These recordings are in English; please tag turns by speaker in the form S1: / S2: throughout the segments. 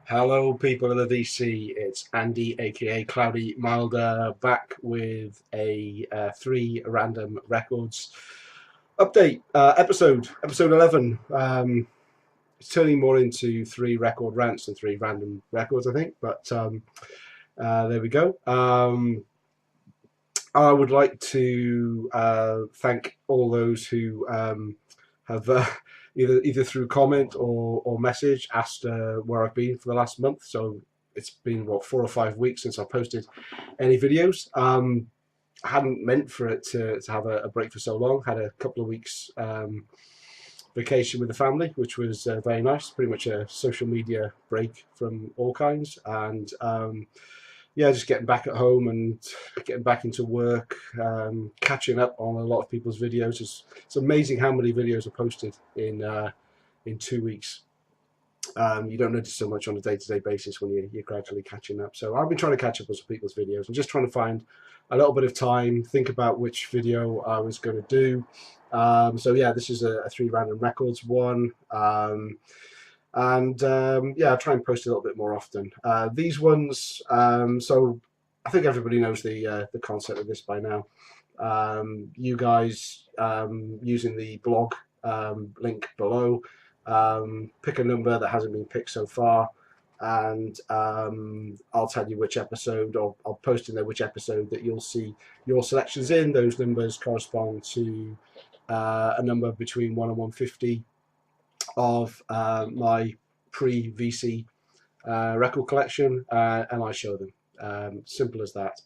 S1: Hello, people of the VC. It's Andy, aka Cloudy Milder, back with a three random records update episode 11. It's turning more into three record rants than three random records, I think. But there we go. I would like to thank all those who have either through comment or message asked where I've been for the last month. So it's been 4 or 5 weeks since I posted any videos. I hadn't meant for it to have a break for so long. Had a couple of weeks vacation with the family, which was very nice. Pretty much a social media break from all kinds, and yeah, just getting back at home and getting back into work, catching up on a lot of people's videos. It's amazing how many videos are posted in 2 weeks. You don't notice so much on a day-to-day basis when you're gradually catching up. So I've been trying to catch up on some people's videos and just trying to find a little bit of time, think about which video I was going to do. So yeah, this is a three random records one. Yeah, I'll try and post a little bit more often. These ones, so I think everybody knows the concept of this by now. You guys using the blog link below, pick a number that hasn't been picked so far, and I'll tell you which episode, or I'll post in there which episode that you'll see your selections in. Those numbers correspond to a number between 1 and 150 of my pre-VC record collection, and I show them. Simple as that.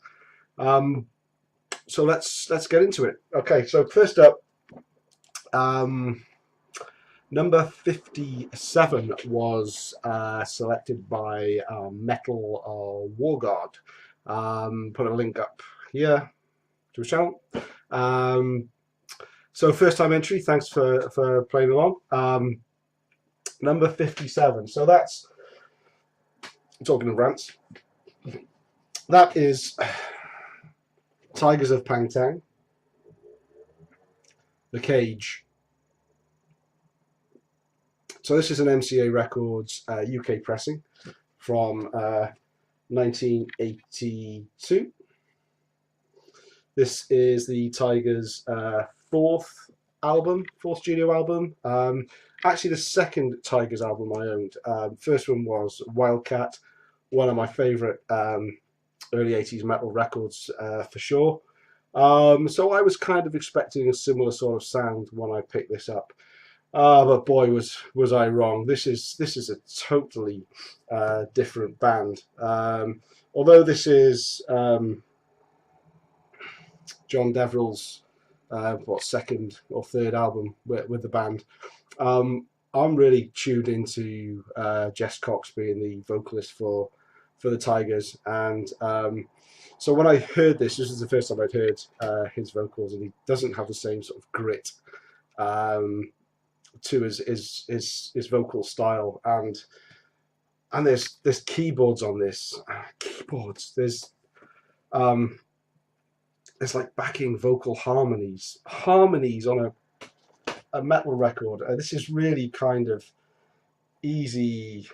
S1: So let's get into it. Okay, so first up, number 57 was selected by Metal Warguard. Put a link up here to his channel. So first time entry, thanks for playing along. Number 57. So that's, talking of rants, that is Tygers of Tang, The Cage. So this is an MCA Records UK pressing from 1982. This is the Tygers' fourth studio album. Actually, the second Tygers album I owned. First one was Wildcat, one of my favourite early 80s metal records for sure. So I was kind of expecting a similar sort of sound when I picked this up. But boy, was I wrong. This is a totally different band. Although this is John Deverell's second or third album with the band. I'm really tuned into Jess Cox being the vocalist for the Tygers, and so when I heard this is the first time I'd heard his vocals, and he doesn't have the same sort of grit to his vocal style, and there's keyboards on this. Keyboards. There's like backing vocal harmonies on a metal record. This is really kind of easy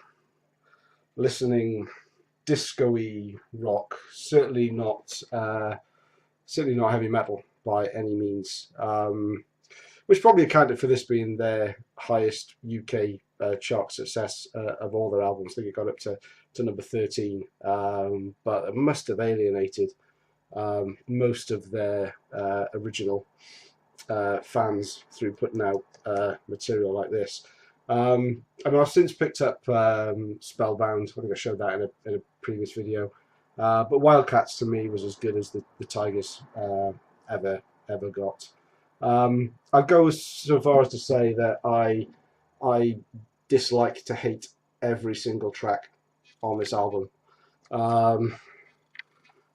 S1: listening, disco-y rock. Certainly not heavy metal by any means. Which probably accounted for this being their highest UK chart success of all their albums. I think it got up to number 13, but it must have alienated most of their original fans through putting out material like this. I mean, I've since picked up Spellbound. I think I showed that in a previous video. But Wildcats to me was as good as the Tygers ever got. I'd go so far as to say that I dislike to hate every single track on this album.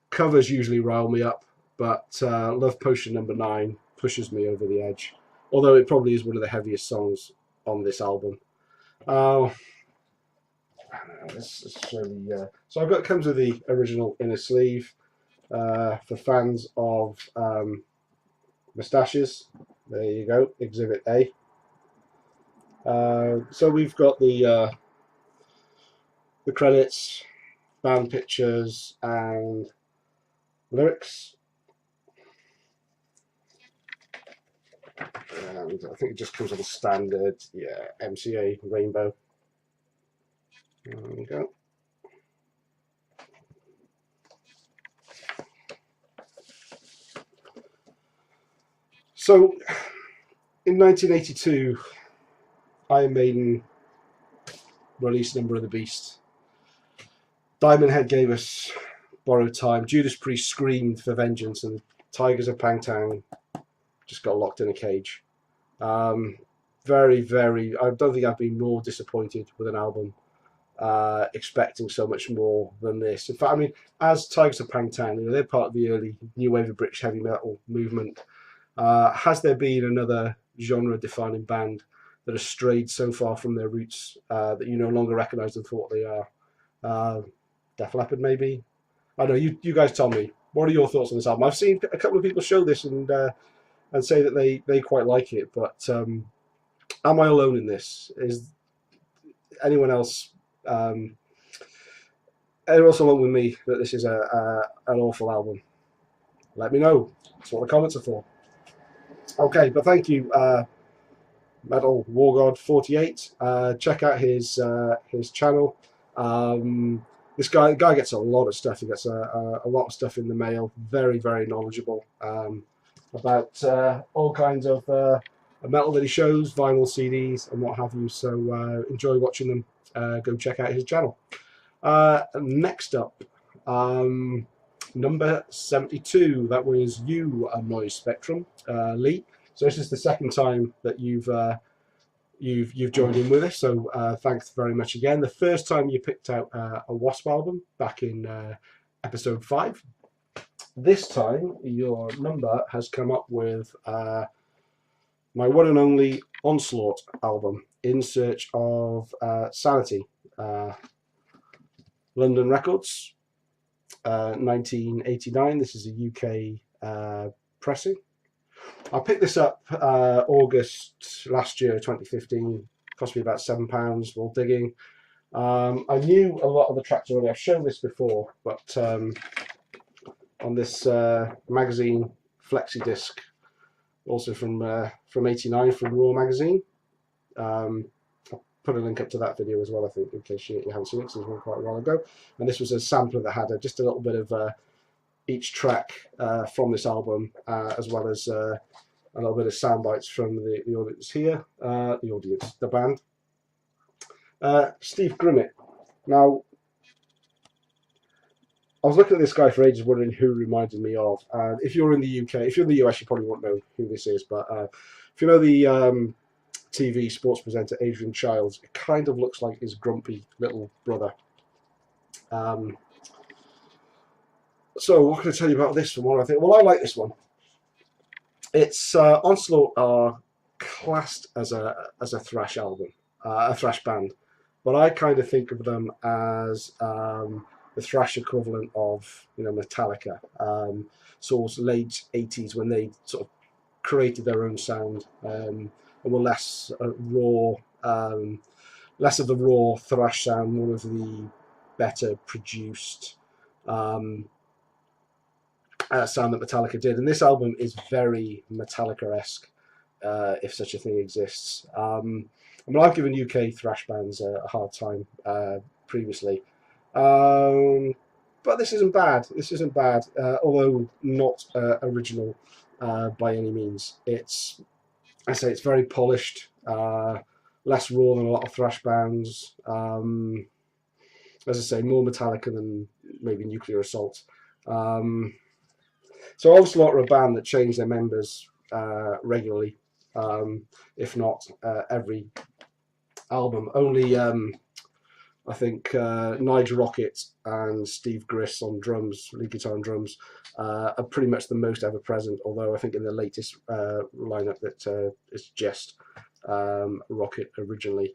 S1: Covers usually rile me up, but Love Potion number 9 pushes me over the edge, although it probably is one of the heaviest songs on this album. Let's show the, so I've got, it comes with the original inner sleeve for fans of moustaches. There you go, Exhibit A. So we've got the the credits, band pictures, and lyrics. And I think it just comes with a standard, yeah, MCA rainbow. There we go. So, in 1982, Iron Maiden released Number of the Beast. Diamond Head gave us Borrowed Time. Judas Priest screamed for vengeance, and the Tygers of Tang just got locked in a cage. Very, very. I don't think I've been more disappointed with an album, expecting so much more than this. In fact, I mean, as Tigers of Tang, they're part of the early new wave of British heavy metal movement. Has there been another genre-defining band that has strayed so far from their roots that you no longer recognise them for what they are? Def Leppard, maybe. I don't know. You guys tell me. What are your thoughts on this album? I've seen a couple of people show this and say that they quite like it, but am I alone in this? Is anyone else along with me that this is an awful album? Let me know. That's what the comments are for. Okay, but thank you, Metal Wargod 48. Check out his channel. This guy gets a lot of stuff. He gets a lot of stuff in the mail. Very, very knowledgeable about all kinds of metal that he shows, vinyl, CDs, and what have you. So enjoy watching them. Go check out his channel. Next up, number 72. That was you, Noise Spectrum, Lee. So this is the second time that you've joined in with us, so thanks very much again. The first time you picked out a Wasp album back in episode 5. This time your number has come up with my one and only Onslaught album, In Search of Sanity. London Records, 1989. This is a UK pressing. I picked this up August last year, 2015. Cost me about £7 while digging. I knew a lot of the tracks already. I've shown this before, but on this magazine flexi disc, also from '89 from Raw magazine. I'll put a link up to that video as well, I think, in case you haven't seen it, because it was one quite a while ago. And this was a sampler that had just a little bit of each track from this album, as well as a little bit of sound bites from the audience here, the band. Steve Grimmett. Now, I was looking at this guy for ages, wondering who reminded me of. If you're in the UK, if you're in the US, you probably won't know who this is, but if you know the TV sports presenter Adrian Childs, it kind of looks like his grumpy little brother. So what can I tell you about this one? I think, well, I like this one. It's Onslaught are classed as a thrash album, a thrash band, but I kind of think of them as the thrash equivalent of Metallica, sort of late 80s, when they sort of created their own sound and were less raw, less of the raw thrash sound, more of the better produced sound that Metallica did. And this album is very Metallica-esque, if such a thing exists. I mean, I've given UK thrash bands a hard time previously, but this isn't bad. This isn't bad, although not original by any means. It's very polished, less raw than a lot of thrash bands. As I say, more Metallica than maybe Nuclear Assault. So Onslaught are a band that change their members regularly, if not every album. Only I think Nigel Rockett and Steve Griss on drums, lead guitar and drums, are pretty much the most ever present, although I think in the latest lineup that it's just Rockett originally.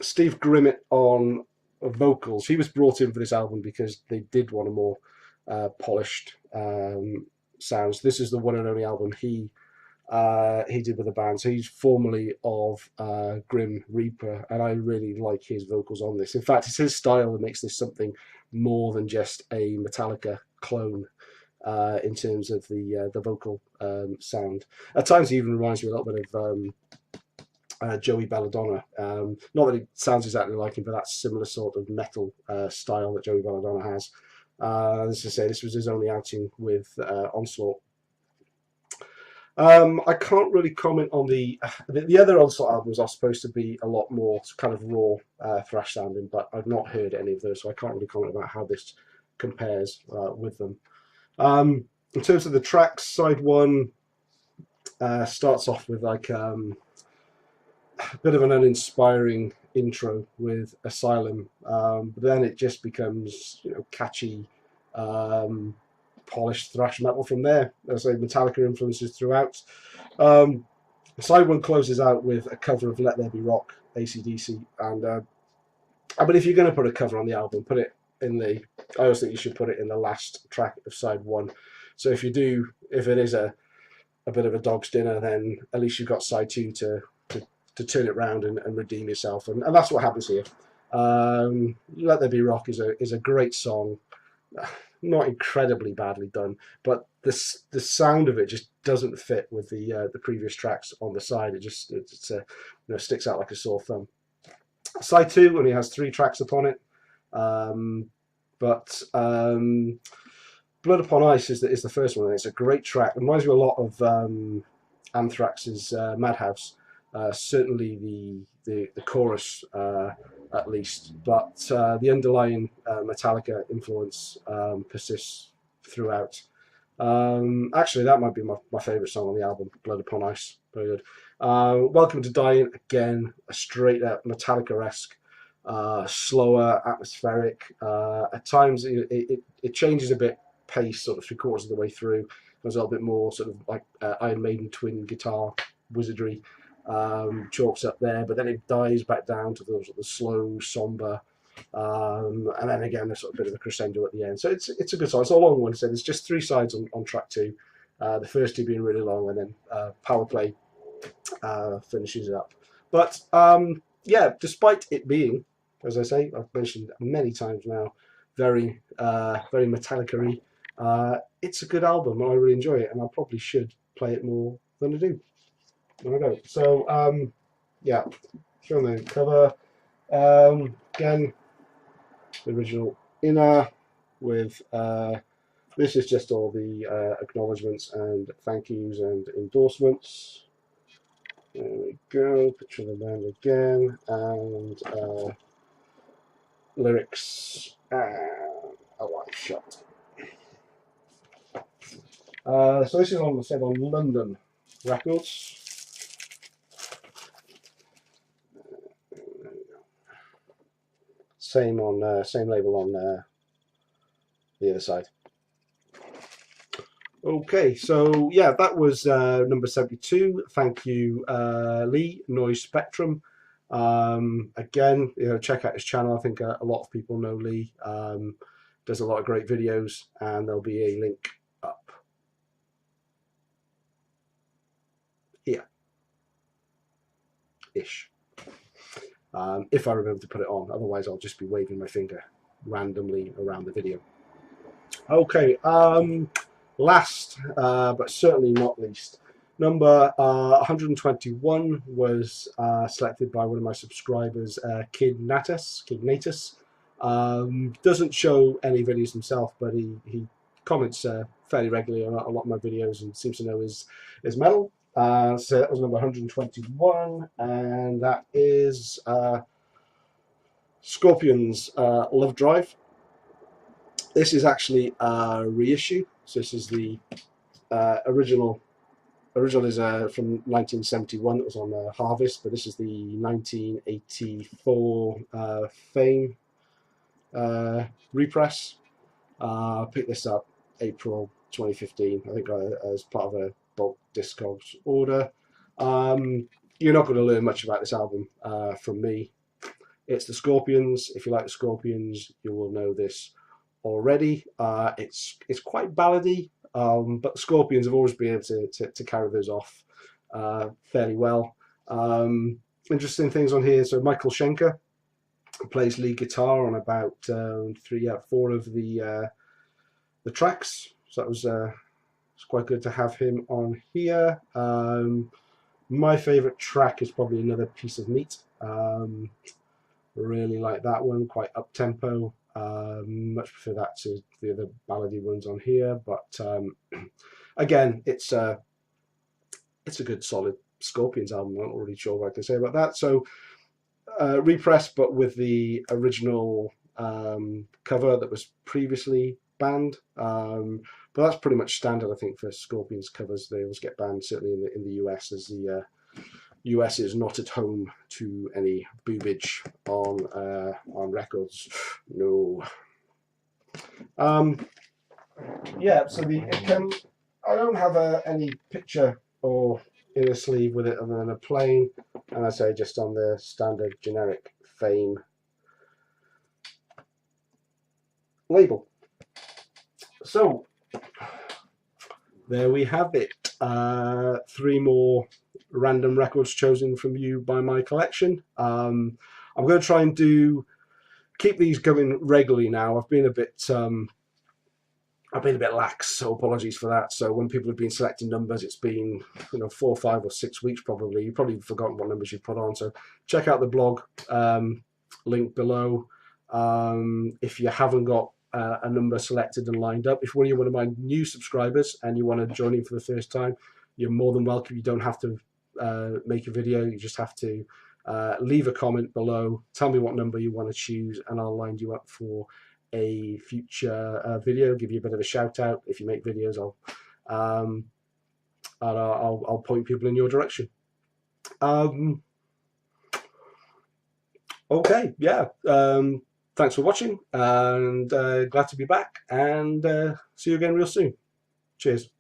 S1: Steve Grimmett on vocals. He was brought in for this album because they did want a more polished sounds. This is the one and only album he he did with the band. So he's formerly of Grim Reaper, and I really like his vocals on this. In fact, it's his style that makes this something more than just a Metallica clone. In terms of the vocal sound, at times he even reminds me a little bit of Joey Belladonna. Not that it sounds exactly like him, but that's similar sort of metal style that Joey Belladonna has. As I say, this was his only outing with Onslaught. I can't really comment on the other Onslaught albums are supposed to be a lot more kind of raw thrash sounding, but I've not heard any of those, so I can't really comment about how this compares with them. In terms of the tracks, side one starts off with like a bit of an uninspiring intro with Asylum, but then it just becomes, you know, catchy, polished thrash metal from there. As I say, Metallica influences throughout. Side one closes out with a cover of Let There Be Rock, AC/DC, and I mean, if you're going to put a cover on the album, put it in the. I always think you should put it in the last track of side one. So if you do, if it is a bit of a dog's dinner, then at least you've got side two to turn it round and redeem yourself, and that's what happens here. Let There Be Rock is a great song, not incredibly badly done, but the sound of it just doesn't fit with the previous tracks on the side. It's you know, sticks out like a sore thumb. Side two only has 3 tracks upon it, but Blood Upon Ice is the first one, and it's a great track. It reminds me a lot of Anthrax's Madhouse. Certainly the chorus, at least, but the underlying Metallica influence persists throughout. Actually, that might be my favourite song on the album, Blood Upon Ice. Very good. Welcome to Dying, again, a straight up Metallica-esque, slower, atmospheric. At times it changes a bit pace, sort of 3/4 of the way through. There's a little bit more sort of like Iron Maiden twin guitar wizardry. Chalks up there, but then it dies back down to the slow, somber, and then again there's sort of a bit of a crescendo at the end. So it's a good song. It's a long one, so there's just 3 sides on track 2. The first 2 being really long, and then Power Play finishes it up. But yeah, despite it being, as I say, I've mentioned many times now, very Metallica-y, it's a good album, and I really enjoy it, and I probably should play it more than I do. So yeah, showing the cover again, the original inner with this is just all the acknowledgements and thank yous and endorsements. There we go, picture of the band again, and lyrics and a live shot. So this is on London Records. Same label on the other side. Okay, so yeah, that was number 72. Thank you, Lee, Noise Spectrum. Again, you know, check out his channel. I think a lot of people know Lee. Does a lot of great videos, and there'll be a link up here, ish. If I remember to put it on, otherwise I'll just be waving my finger randomly around the video. Okay, last but certainly not least, number 121 was selected by one of my subscribers, Kid Natus. Doesn't show any videos himself, but he comments fairly regularly on a lot of my videos and seems to know his metal. So that was number 121, and that is Scorpions' Lovedrive. This is actually a reissue, so this is the original. Original is from 1971. It was on Harvest, but this is the 1984 Fame repress. Picked this up April 2015, I think, as part of a bulk Discogs order. You're not going to learn much about this album from me. It's the Scorpions. If you like the Scorpions, you will know this already. It's quite ballady. but the Scorpions have always been able to carry those off fairly well. Interesting things on here. So Michael Schenker plays lead guitar on about 3 out of 4 of the tracks. So that was it's quite good to have him on here. My favourite track is probably Another Piece of Meat. Really like that one, quite up tempo. Much prefer that to the other ballady ones on here, but again, it's a good solid Scorpions album. I'm not really sure what I can say about that. So repressed, but with the original cover that was previously banned. But that's pretty much standard, I think, for Scorpions covers. They always get banned, certainly in the US, as the US is not at home to any boobage on records. No. Yeah. So I don't have any picture or inner sleeve with it other than a plain, and I say just on the standard generic Fame label. So there we have it. 3 more random records chosen from you by my collection. I'm going to try and keep these going regularly now. I've been a bit lax, so apologies for that. So when people have been selecting numbers, it's been 4, 5 or 6 weeks probably. You've probably forgotten what numbers you've put on. So check out the blog link below. If you haven't got a number selected and lined up, if you're one of my new subscribers and you want to join in for the first time, you're more than welcome. You don't have to make a video. You just have to leave a comment below, tell me what number you want to choose, and I'll line you up for a future video. Give you a bit of a shout out. If you make videos, I'll point people in your direction. Okay, yeah. Thanks for watching, and glad to be back, and see you again real soon. Cheers.